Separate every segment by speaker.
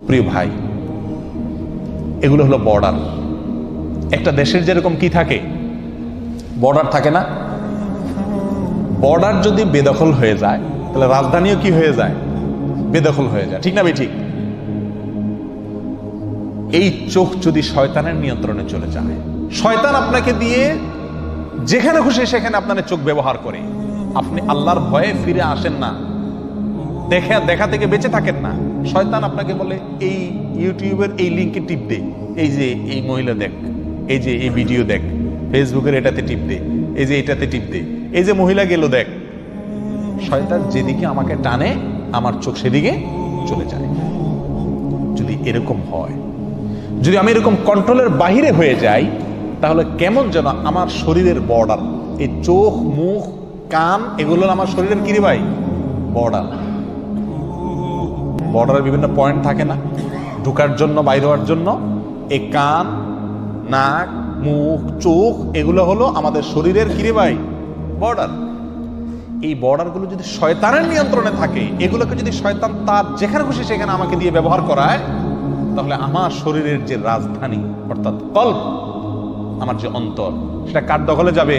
Speaker 1: প্রিয় ভাই, এগুলো হলো বর্ডার। একটা দেশের যেরকম কি থাকে, বর্ডার থাকে না? বর্ডার যদি বেদখল হয়ে যায় তাহলে রাজধানীও কি হয়ে যায়? বেদখল হয়ে যায়, ঠিক না বেঠিক? এই চোখ যদি শয়তানের নিয়ন্ত্রণে চলে যায়, শয়তান আপনাকে দিয়ে যেখানে খুশি সেখানে আপনার চোখ ব্যবহার করে, আপনি আল্লাহর ভয়ে ফিরে আসেন না, দেখা থেকে বেঁচে থাকেন না। শয়তান আপনাকে বলে এই ইউটিউবের এই লিঙ্কে টিপ দে, এই যে এই মহিলা দেখ, এই যে এই ভিডিও দেখ, ফেসবুকের এটাতে টিপ দে, এই যে এটাতে টিপ দে, এই যে মহিলা গেল দেখ। শয়তান যেদিকে আমাকে টানে আমার চোখ সেদিকে চলে যায়। যদি এরকম হয়, যদি আমি এরকম কন্ট্রোলের বাহিরে হয়ে যাই, তাহলে কেমন যেন আমার শরীরের বর্ডার, এই চোখ, মুখ, কান, এগুলো আমার শরীরের কি রে ভাই? বর্ডার। বর্ডারের বিভিন্ন পয়েন্ট থাকে না, ঢুকার জন্য, বাইরে হওয়ার জন্য। এই কান, নাক, মুখ, চোখ, এগুলো হলো আমাদের শরীরের কি রে ভাই? বর্ডার। এই বর্ডারগুলো যদি শয়তানের নিয়ন্ত্রণে থাকে, এগুলোকে যদি শয়তান তার যেখানে খুশি সেখানে আমাকে দিয়ে ব্যবহার করায়, তাহলে আমার শরীরের যে রাজধানী অর্থাৎ কল্ব, আমার যে অন্তর, সেটা কার দখলে যাবে?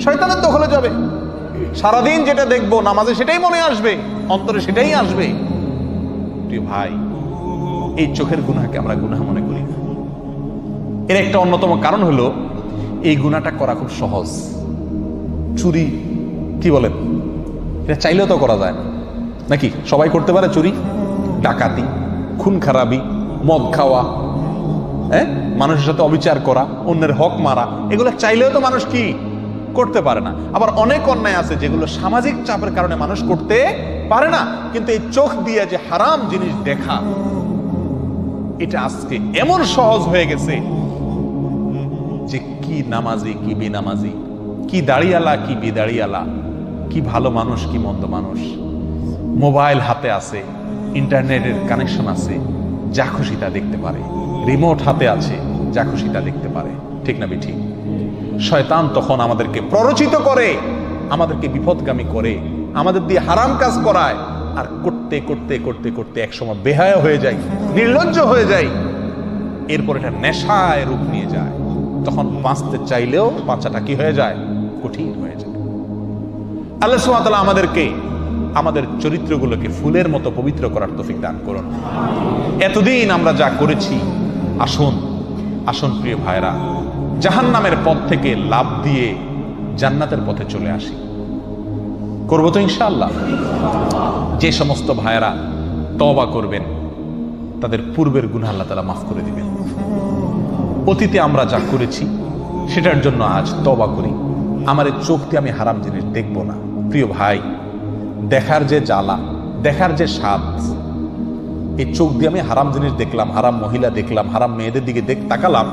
Speaker 1: শয়তানের দখলে যাবে। সারাদিন যেটা দেখবো নামাজে সেটাই মনে আসবে, অন্তরে সেটাই আসবে। প্রিয় ভাই, এই চোখের গুনাহকে আমরা গুনাহ মনে করি না। এর একটা অন্যতম কারণ হলো এই গুনাহটা করা খুব সহজ। চুরি, কি বলেন, এটা চাইলেও তো করা যায় না, নাকি? সবাই করতে পারে চুরি, ডাকাতি, খুন খারাপি, মদ খাওয়া, মানুষের সাথে অবিচার করা, অন্যের হক মারা, এগুলো চাইলেও তো মানুষ কি করতে পারে না। আবার অনেক অন্যায় আছে যেগুলো সামাজিক চাপের কারণে মানুষ করতে পারে না। কিন্তু এই চোখ দিয়ে যে হারাম জিনিস দেখা, এটা আজকে এমন সহজ হয়ে গেছে যে কি নামাজি কি বেনামাজি, কি দাড়িয়ালা কি বেদাড়িয়ালা, কি ভালো মানুষ কি মন্দ মানুষ, মোবাইল হাতে আছে, ইন্টারনেটের কানেকশন আছে, যা খুশি তা দেখতে পারে, রিমোট হাতে আছে, যা খুশি তা দেখতে পারে, ঠিক না বেঠিক? শয়তান তখন আমাদেরকে প্ররোচিত করে, আমাদেরকে বিপদগামী করে, আমাদের দিয়ে হারাম কাজ করায়, আর করতে করতে করতে করতে একসময় বেহায়া হয়ে যায়, নির্লজ্জ হয়ে যায়, এরপর এটা নেশায় রূপ নিয়ে যায়। তখন বাঁচতে চাইলেও বাঁচাটা কি হয়ে যায়? কঠিন হয়ে যায়। আল্লাহ সুবহানাহু ওয়া তাআলা আমাদেরকে আমাদের চরিত্রগুলোকে ফুলের মতো পবিত্র করার তৌফিক দান করুন। এতদিন আমরা যা করেছি, আসুন আসুন প্রিয় ভাইরা, জাহান্নামের পথ থেকে লাফ দিয়ে জান্নাতের পথে চলে আসি। করবো তো ইনশাআল্লাহ। যে সমস্ত ভাইরা তওবা করবেন, তাদের পূর্বের গুনাহ আল্লাহ তাআলা মাফ করে দিবেন। অতীতে আমরা যা করেছি সেটার জন্য আজ তওবা করি। আমার এই চোখ দিয়ে আমি হারাম জিনিস দেখবো না। প্রিয় ভাই, দেখার যে জ্বালা, দেখার যে স্বাদ, এই চোখ দিয়ে আমি হারাম জিনিস দেখলাম, হারাম মহিলা দেখলাম, হারাম মেয়েদের দিকে তাকালাম,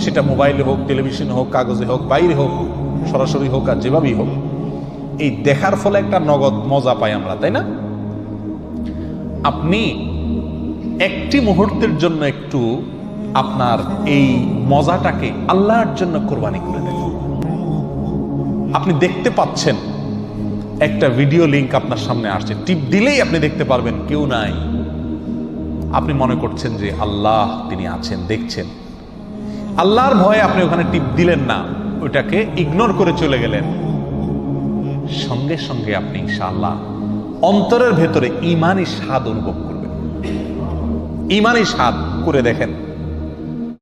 Speaker 1: সেটা মোবাইলে হোক, টেলিভিশন হোক, কাগজে হোক, বাইরে হোক, সরাসরি হোক, আর যেভাবেই হোক, এই দেখার ফলে একটা নগদ মজা পাই আমরা, তাই না? আপনি একটি মুহূর্তের জন্য একটু আপনার এই মজাটাকে আল্লাহর জন্য কোরবানি করে দেন। আপনি দেখতে পাচ্ছেন একটা ভিডিও লিংক আপনার সামনে আসছে, টিপ দিলেই আপনি দেখতে পারবেন কেউ নাই। আপনি মনে করছেন যে আল্লাহ তিনি আছেন, দেখছেন। আল্লাহর ভয়ে আপনি ওখানে টিপ দিলেন না, ওটাকে ইগনোর করে চলে গেলেন। সঙ্গে সঙ্গে আপনি ইনশাআল্লাহ অন্তরের ভেতরে ঈমানি স্বাদ অনুভব করবেন। ঈমানি স্বাদ করে দেখেন।